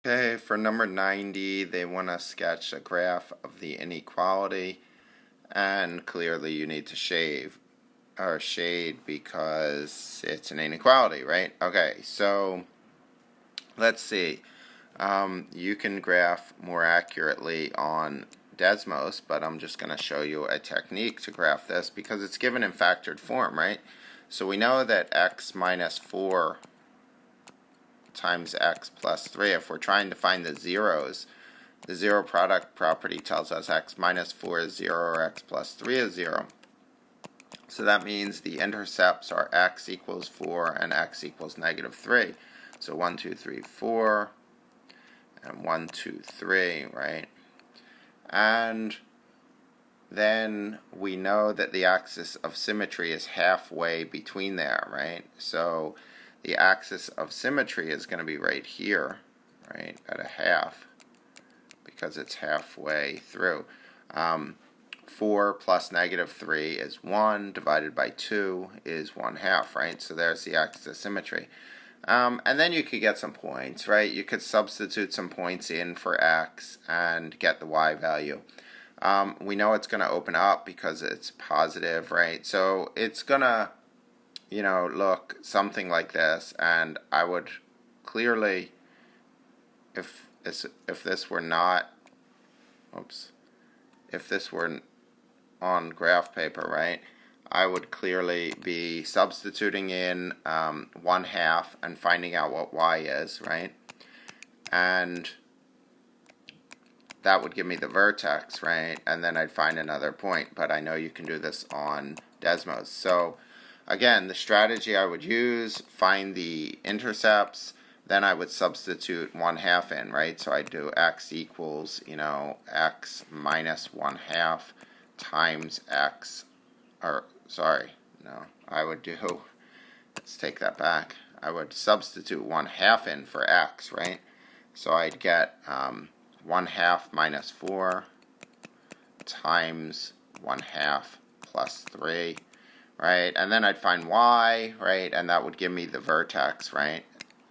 Okay, for number 90, they want to sketch a graph of the inequality, and clearly you need to shade because it's an inequality, right? Okay, so let's see. You can graph more accurately on Desmos, but I'm just going to show you a technique to graph this because it's given in factored form, right? So we know that x minus 4 times x plus 3, if we're trying to find the zeros, the zero product property tells us x minus 4 is 0 or x plus 3 is 0. So that means the intercepts are x equals 4 and x equals negative 3. So 1, 2, 3, 4, and 1, 2, 3, right? And then we know that the axis of symmetry is halfway between there, right? So the axis of symmetry is going to be right here, right, at a half, because it's halfway through. 4 plus negative 3 is 1, divided by 2 is 1/2, right? So there's the axis of symmetry. And then you could get some points, right? You could substitute some points in for x and get the y value. We know it's going to open up because it's positive, right? So it's going to, look something like this, and I would clearly, if this were not, if this were on graph paper, right, I would clearly be substituting in 1/2 and finding out what y is, right? And that would give me the vertex, right? And then I'd find another point, but I know you can do this on Desmos. So again, the strategy I would use, find the intercepts, then I would substitute 1/2 in, right? So I'd do x equals, x minus 1/2 times x, I would do, let's take that back. I would substitute 1/2 in for x, right? So I'd get 1/2 minus 4 times 1/2 plus 3, right? And then I'd find y, right? And that would give me the vertex, right?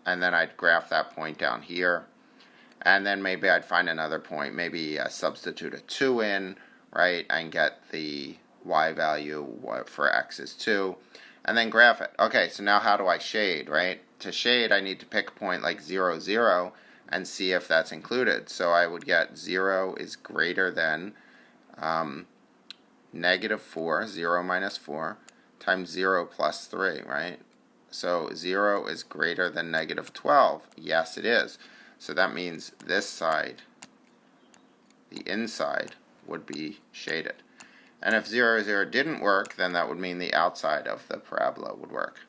And then I'd graph that point down here. And then maybe I'd find another point, maybe substitute a 2 in, right? And get the y value for x is 2. And then graph it. Okay, so now how do I shade, right? To shade, I need to pick a point like 0, 0, and see if that's included. So I would get 0 is greater than negative 4, 0 minus 4, times 0 plus 3, right? So 0 is greater than negative 12. Yes, it is. So that means this side, the inside, would be shaded. And if 0, 0 didn't work, then that would mean the outside of the parabola would work.